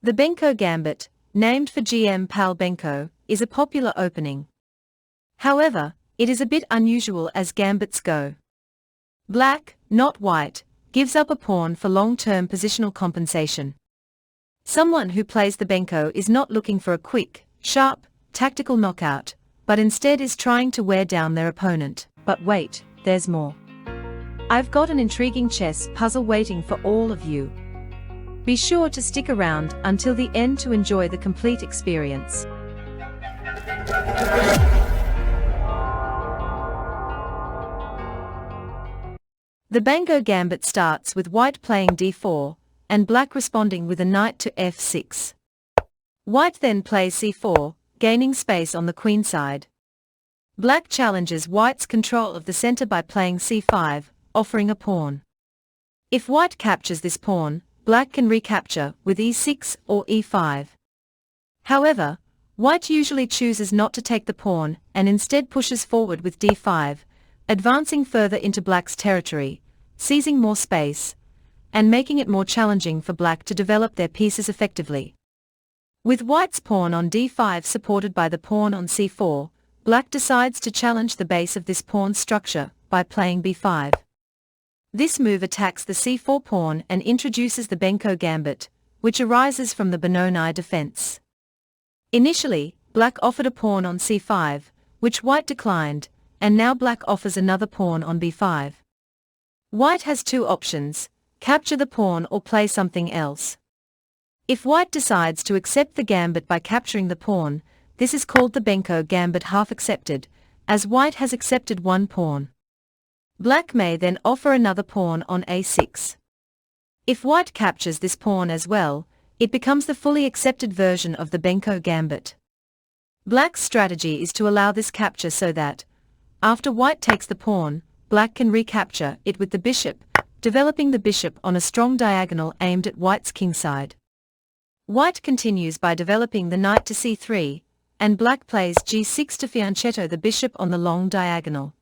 The Benko Gambit, named for GM Pal Benko, is a popular opening. However, it is a bit unusual as gambits go. Black, not white, gives up a pawn for long-term positional compensation. Someone who plays the Benko is not looking for a quick, sharp, tactical knockout, but instead is trying to wear down their opponent. But wait, there's more. I've got an intriguing chess puzzle waiting for all of you. Be sure to stick around until the end to enjoy the complete experience. The Benko Gambit starts with white playing d4, and black responding with a knight to f6. White then plays c4, gaining space on the queenside. Black challenges white's control of the center by playing c5, offering a pawn. If white captures this pawn, black can recapture with e6 or e5. However, white usually chooses not to take the pawn and instead pushes forward with d5, advancing further into black's territory, seizing more space, and making it more challenging for black to develop their pieces effectively. With white's pawn on d5 supported by the pawn on c4, black decides to challenge the base of this pawn's structure by playing b5. This move attacks the c4 pawn and introduces the Benko Gambit, which arises from the Benoni defense. Initially, black offered a pawn on c5, which white declined, and now black offers another pawn on b5. White has two options: capture the pawn or play something else. If white decides to accept the gambit by capturing the pawn, this is called the Benko Gambit half accepted, as white has accepted one pawn. Black may then offer another pawn on a6. If white captures this pawn as well, it becomes the fully accepted version of the Benko Gambit. Black's strategy is to allow this capture so that, after white takes the pawn, black can recapture it with the bishop, developing the bishop on a strong diagonal aimed at white's kingside. White continues by developing the knight to c3, and black plays g6 to fianchetto the bishop on the long diagonal.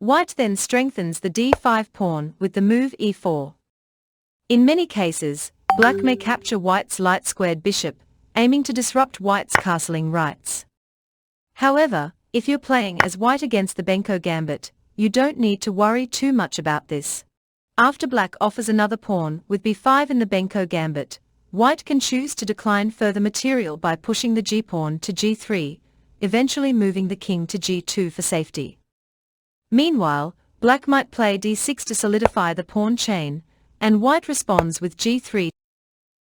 White then strengthens the d5 pawn with the move e4. In many cases, black may capture white's light-squared bishop, aiming to disrupt white's castling rights. However, if you're playing as white against the Benko Gambit, you don't need to worry too much about this. After black offers another pawn with b5 in the Benko Gambit, white can choose to decline further material by pushing the g-pawn to g3, eventually moving the king to g2 for safety. Meanwhile, black might play d6 to solidify the pawn chain, and white responds with g3.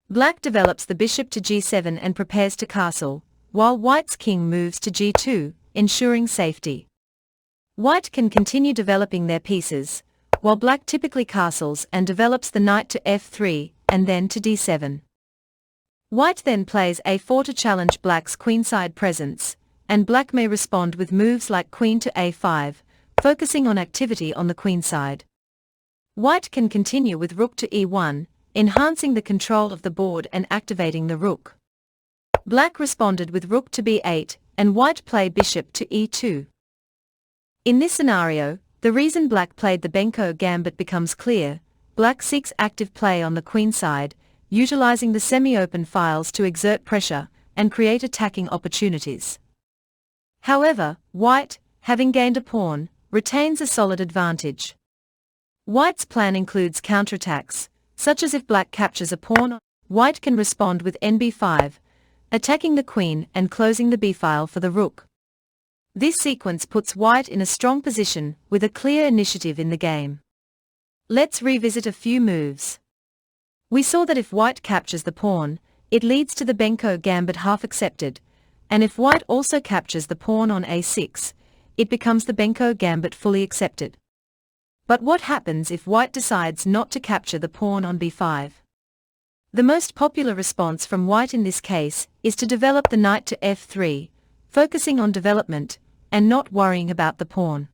Black develops the bishop to g7 and prepares to castle, while white's king moves to g2, ensuring safety. White can continue developing their pieces, while black typically castles and develops the knight to f3, and then to d7. White then plays a4 to challenge black's queenside presence, and black may respond with moves like queen to a5, focusing on activity on the queenside. White can continue with rook to e1, enhancing the control of the board and activating the rook. Black responded with rook to b8, and white play bishop to e2. In this scenario, the reason black played the Benko Gambit becomes clear. Black seeks active play on the queenside, utilizing the semi-open files to exert pressure and create attacking opportunities. However, white, having gained a pawn, retains a solid advantage. White's plan includes counterattacks, such as if black captures a pawn, white can respond with nb5, attacking the queen and closing the b-file for the rook. This sequence puts white in a strong position with a clear initiative in the game. Let's revisit a few moves. We saw that if white captures the pawn, it leads to the Benko Gambit half accepted, and if white also captures the pawn on a6, it becomes the Benko Gambit fully accepted. But what happens if white decides not to capture the pawn on b5? The most popular response from white in this case is to develop the knight to f3, focusing on development, and not worrying about the pawn.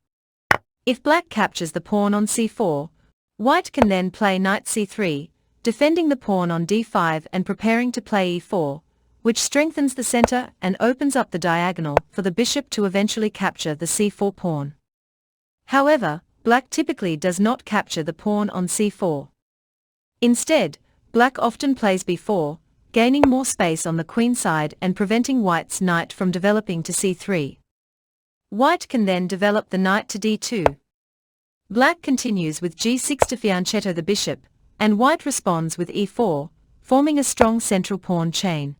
If black captures the pawn on c4, white can then play knight c3, defending the pawn on d5 and preparing to play e4, which strengthens the center and opens up the diagonal for the bishop to eventually capture the c4 pawn. However, black typically does not capture the pawn on c4. Instead, black often plays b4, gaining more space on the queenside and preventing white's knight from developing to c3. White can then develop the knight to d2. Black continues with g6 to fianchetto the bishop, and white responds with e4, forming a strong central pawn chain.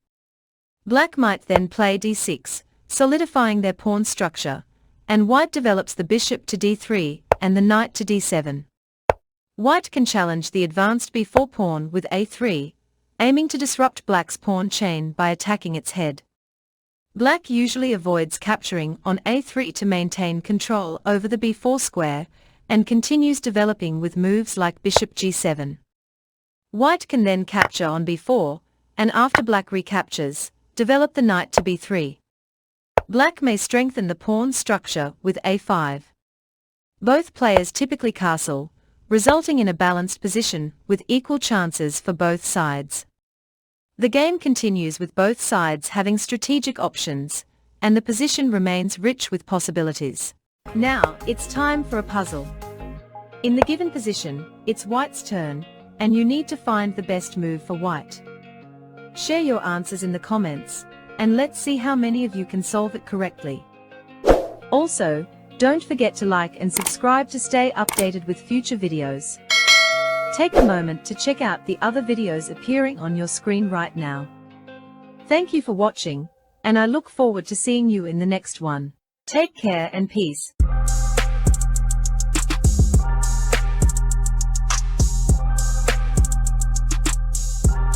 Black might then play d6, solidifying their pawn structure, and white develops the bishop to d3 and the knight to d7. White can challenge the advanced b4 pawn with a3, aiming to disrupt black's pawn chain by attacking its head. Black usually avoids capturing on a3 to maintain control over the b4 square, and continues developing with moves like bishop g7. White can then capture on b4, and after black recaptures, develop the knight to b3. Black may strengthen the pawn structure with a5. Both players typically castle, resulting in a balanced position with equal chances for both sides. The game continues with both sides having strategic options, and the position remains rich with possibilities. Now, it's time for a puzzle. In the given position, it's white's turn, and you need to find the best move for white. Share your answers in the comments, and let's see how many of you can solve it correctly. Also, don't forget to like and subscribe to stay updated with future videos. Take a moment to check out the other videos appearing on your screen right now. Thank you for watching, and I look forward to seeing you in the next one. Take care and peace.